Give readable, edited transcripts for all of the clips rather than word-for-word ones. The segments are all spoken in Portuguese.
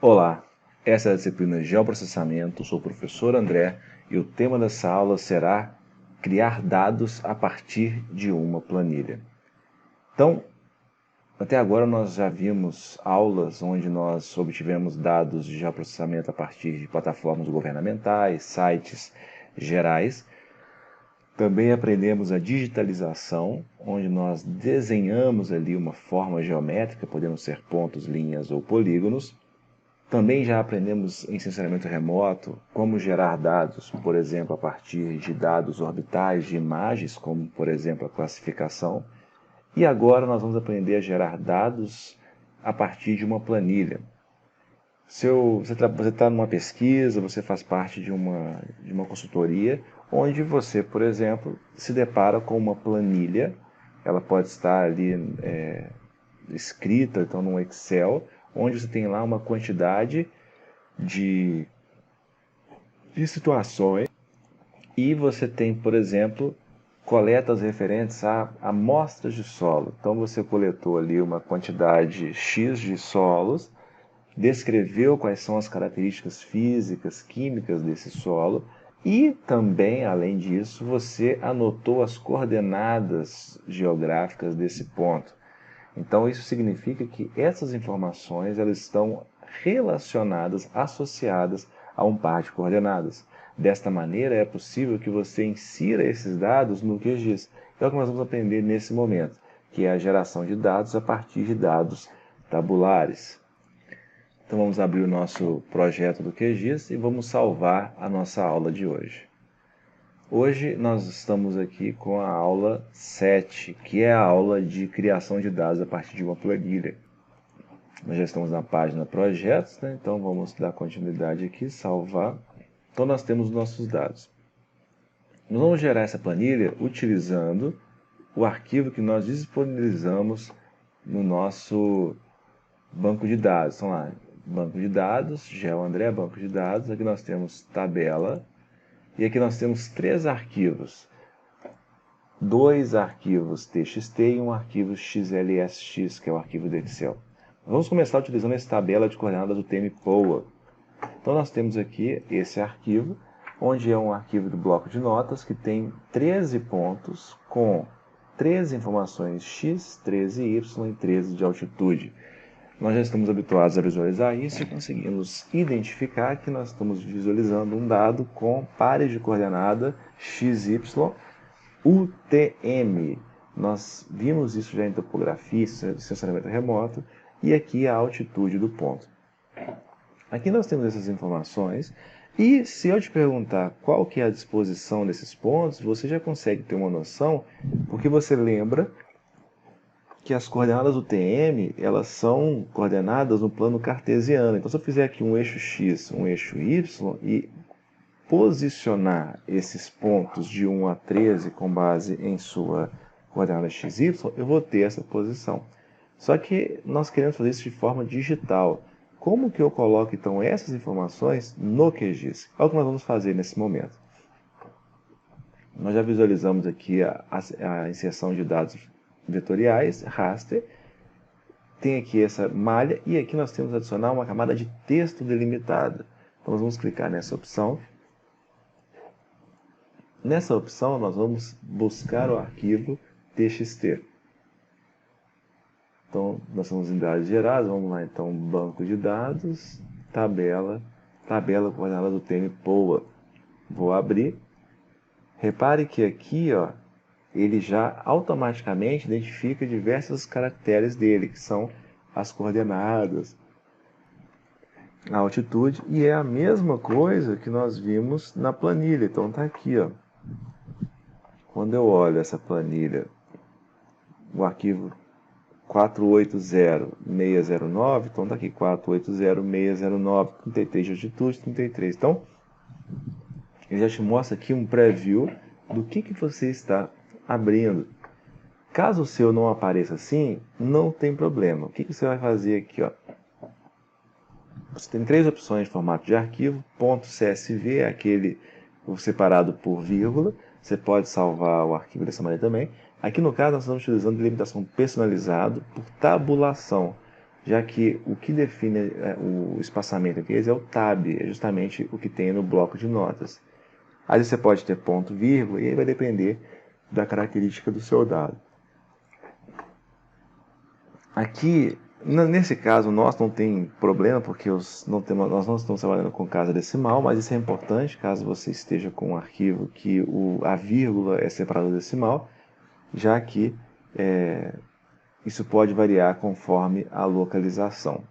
Olá, essa é a disciplina Geoprocessamento, sou o professor André e o tema dessa aula será criar dados a partir de uma planilha. Então, até agora nós já vimos aulas onde nós obtivemos dados de geoprocessamento a partir de plataformas governamentais, sites gerais. Também aprendemos a digitalização, onde nós desenhamos ali uma forma geométrica, podendo ser pontos, linhas ou polígonos. Também já aprendemos em sensoriamento remoto como gerar dados, por exemplo, a partir de dados orbitais de imagens, como, por exemplo, a classificação. E agora nós vamos aprender a gerar dados a partir de uma planilha. Você está numa pesquisa, você faz parte de uma consultoria, onde você, por exemplo, se depara com uma planilha. Ela pode estar ali escrita, então, num Excel, onde você tem lá uma quantidade de situações e você tem, por exemplo, coletas referentes a amostras de solo. Então você coletou ali uma quantidade X de solos, descreveu quais são as características físicas, químicas desse solo e também, além disso, você anotou as coordenadas geográficas desse ponto. Então isso significa que essas informações elas estão relacionadas, associadas a um par de coordenadas. Desta maneira é possível que você insira esses dados no QGIS. É o que nós vamos aprender nesse momento, que é a geração de dados a partir de dados tabulares. Então vamos abrir o nosso projeto do QGIS e vamos salvar a nossa aula de hoje. Hoje nós estamos aqui com a aula 7, que é a aula de criação de dados a partir de uma planilha. Nós já estamos na página Projetos, né? Então vamos dar continuidade aqui, salvar. Então nós temos nossos dados. Nós vamos gerar essa planilha utilizando o arquivo que nós disponibilizamos no nosso banco de dados. Então lá, banco de dados, GeoAndré, banco de dados, aqui nós temos tabela. E aqui nós temos 3 arquivos, 2 arquivos TXT e um arquivo XLSX, que é o arquivo do Excel. Vamos começar utilizando essa tabela de coordenadas do TM-POA. Então nós temos aqui esse arquivo, onde é um arquivo do bloco de notas que tem 13 pontos com 13 informações X, 13 Y e 13 de altitude. Nós já estamos habituados a visualizar isso e conseguimos identificar que nós estamos visualizando um dado com pares de coordenada XY UTM. Nós vimos isso já em topografia, sensoriamento remoto, e aqui a altitude do ponto. Aqui nós temos essas informações, e se eu te perguntar qual que é a disposição desses pontos, você já consegue ter uma noção, porque você lembra que as coordenadas do TM, elas são coordenadas no plano cartesiano. Então, se eu fizer aqui um eixo X, um eixo Y, e posicionar esses pontos de 1 a 13 com base em sua coordenada XY, eu vou ter essa posição. Só que nós queremos fazer isso de forma digital. Como que eu coloco, então, essas informações no QGIS? É o que nós vamos fazer nesse momento. Nós já visualizamos aqui a inserção de dados vetoriais, raster, tem aqui essa malha e aqui nós temos que adicionar uma camada de texto delimitada. Então nós vamos clicar nessa opção. Nessa opção nós vamos buscar o arquivo txt. Então nós estamos em dados gerados, vamos lá então, banco de dados, tabela coordenada do TM-POA. Vou abrir. Repare que aqui, ó, ele já automaticamente identifica diversos caracteres dele, que são as coordenadas, a altitude, e é a mesma coisa que nós vimos na planilha. Então está aqui, ó. Quando eu olho essa planilha, o arquivo 480609, então está aqui 480609, 33 de altitude, 33. Então, ele já te mostra aqui um preview do que você está abrindo. Caso o seu não apareça assim, não tem problema. O que você vai fazer aqui? Ó? Você tem 3 opções de formato de arquivo. .csv é aquele separado por vírgula. Você pode salvar o arquivo dessa maneira também. Aqui no caso nós estamos utilizando delimitação personalizado por tabulação. já que o que define o espaçamento entre eles é o tab, é justamente o que tem no bloco de notas. Aí você pode ter ponto, vírgula, e aí vai depender da característica do seu dado. Aqui, nesse caso, nós não tem problema, porque nós não estamos trabalhando com casa decimal, mas isso é importante caso você esteja com um arquivo que a vírgula é separada do decimal, já que isso pode variar conforme a localização.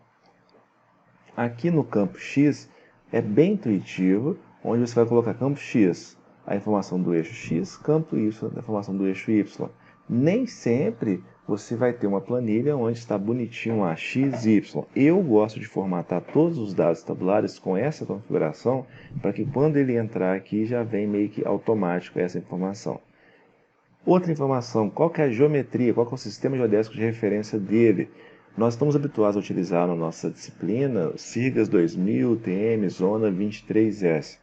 Aqui no campo X é bem intuitivo, onde você vai colocar campo X, a informação do eixo X, campo Y, a informação do eixo Y. Nem sempre você vai ter uma planilha onde está bonitinho a X, Y. Eu gosto de formatar todos os dados tabulares com essa configuração, para que quando ele entrar aqui já vem meio que automático essa informação. Outra informação, qual que é a geometria, qual que é o sistema geodésico de referência dele? Nós estamos habituados a utilizar na nossa disciplina SIRGAS 2000, TM, Zona 23S.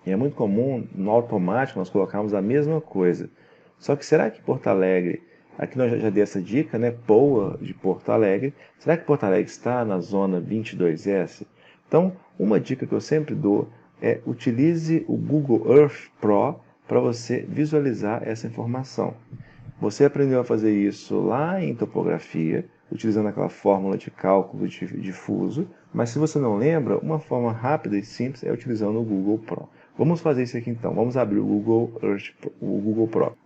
E é muito comum, no automático, nós colocarmos a mesma coisa. Só que será que Porto Alegre, aqui nós já dei essa dica, né? POA de Porto Alegre, será que Porto Alegre está na Zona 22S? Então, uma dica que eu sempre dou é utilize o Google Earth Pro para você visualizar essa informação. Você aprendeu a fazer isso lá em topografia, utilizando aquela fórmula de cálculo difuso, mas se você não lembra, uma forma rápida e simples é utilizando o Google Pro. Vamos fazer isso aqui então. Vamos abrir o Google Pro.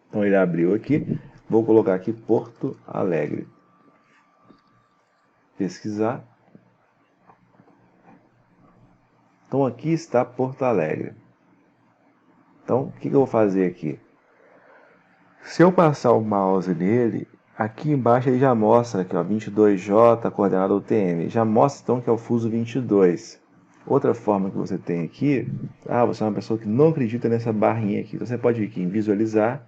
Então ele abriu aqui. Vou colocar aqui Porto Alegre. Pesquisar. Então aqui está Porto Alegre. Então o que eu vou fazer aqui? Se eu passar o mouse nele, aqui embaixo ele já mostra aqui, ó, 22J, coordenada UTM. Já mostra então que é o fuso 22. Outra forma que você tem aqui, você é uma pessoa que não acredita nessa barrinha aqui. Então você pode vir aqui em visualizar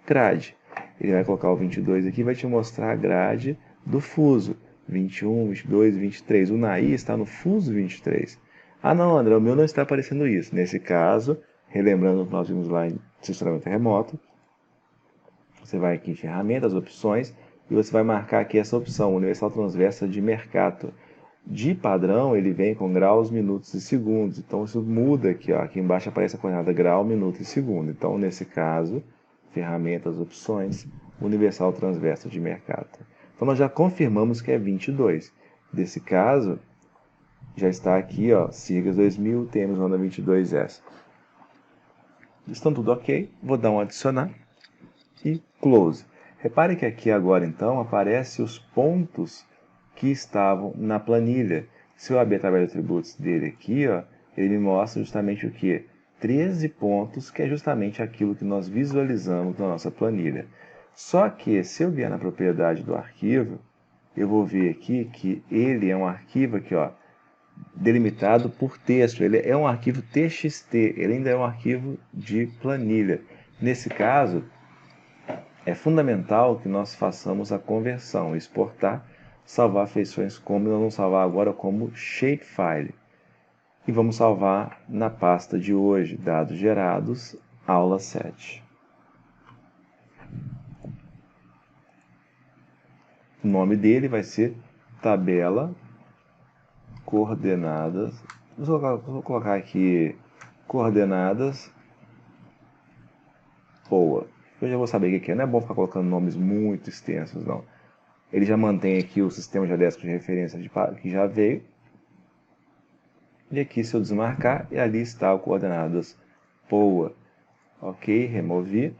grade. Ele vai colocar o 22 aqui e vai te mostrar a grade do fuso. 21, 22, 23. O NAI está no fuso 23. Ah não, André, o meu não está aparecendo isso. Nesse caso, relembrando o que nós vimos lá em sensoramento remoto, você vai aqui em ferramentas, opções, e você vai marcar aqui essa opção, universal transversa de Mercator. De padrão, ele vem com graus, minutos e segundos. Então, isso muda aqui, ó. Aqui embaixo aparece a coordenada grau, minuto e segundo. Então, nesse caso, ferramentas, opções, universal transversa de Mercator. Então, nós já confirmamos que é 22. Nesse caso, já está aqui, ó, SIRGAS 2000, temos onda 22S. Estão tudo ok. Vou dar um adicionar. E close. Repare que aqui agora então aparecem os pontos que estavam na planilha. Se eu abrir a tabela de atributos dele aqui, ó, ele me mostra justamente o que? 13 pontos, que é justamente aquilo que nós visualizamos na nossa planilha. Só que se eu vier na propriedade do arquivo, eu vou ver aqui que ele é um arquivo aqui, ó, delimitado por texto. Ele é um arquivo TXT, ele ainda é um arquivo de planilha. Nesse caso, é fundamental que nós façamos a conversão, exportar, salvar feições como nós vamos salvar agora como shapefile. E vamos salvar na pasta de hoje, dados gerados, aula 7. O nome dele vai ser tabela coordenadas. Vou colocar aqui coordenadas POA. Eu já vou saber o que é. Não é bom ficar colocando nomes muito extensos, não. Ele já mantém aqui o sistema geodésico de referência que já veio. E aqui, se eu desmarcar, e ali está o coordenadas POA. Ok, removi.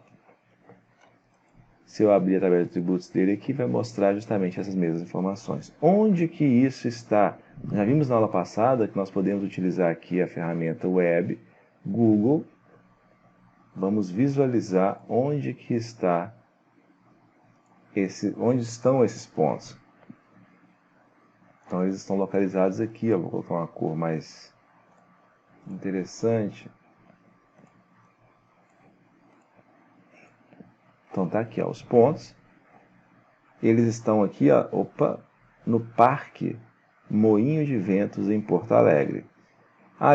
Se eu abrir a tabela de atributos dele aqui, vai mostrar justamente essas mesmas informações. Onde que isso está? Já vimos na aula passada que nós podemos utilizar aqui a ferramenta web, Google. Vamos visualizar onde que está onde estão esses pontos. Então eles estão localizados aqui, ó. Vou colocar uma cor mais interessante. Então tá aqui, ó, os pontos. Eles estão aqui, ó, no Parque Moinho de Ventos em Porto Alegre.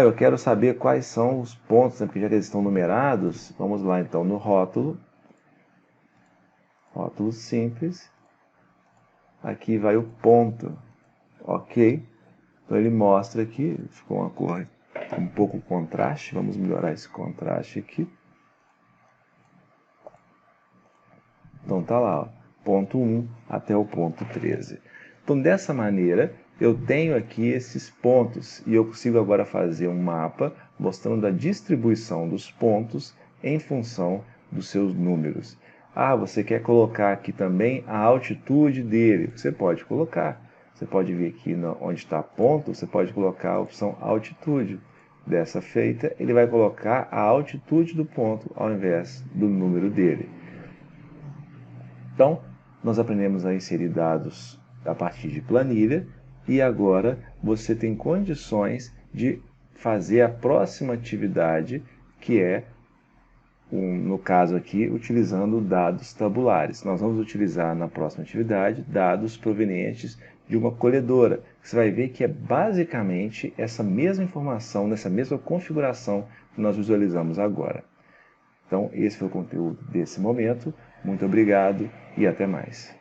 Eu quero saber quais são os pontos, né, porque já que eles estão numerados. Vamos lá então no rótulo. Rótulo simples. aqui vai o ponto, ok? Então ele mostra aqui, ficou uma cor um pouco contraste, vamos melhorar esse contraste aqui. Então tá lá, ó, ponto 1 até o ponto 13. Então dessa maneira eu tenho aqui esses pontos e eu consigo agora fazer um mapa mostrando a distribuição dos pontos em função dos seus números. Ah, você quer colocar aqui também a altitude dele? Você pode colocar. Você pode vir aqui onde está ponto, você pode colocar a opção altitude. Dessa feita, ele vai colocar a altitude do ponto ao invés do número dele. Então, nós aprendemos a inserir dados a partir de planilha e agora você tem condições de fazer a próxima atividade, que é, no caso aqui, utilizando dados tabulares. Nós vamos utilizar na próxima atividade dados provenientes de uma colhedora. Você vai ver que é basicamente essa mesma informação, nessa mesma configuração que nós visualizamos agora. Então, esse foi o conteúdo desse momento. Muito obrigado e até mais.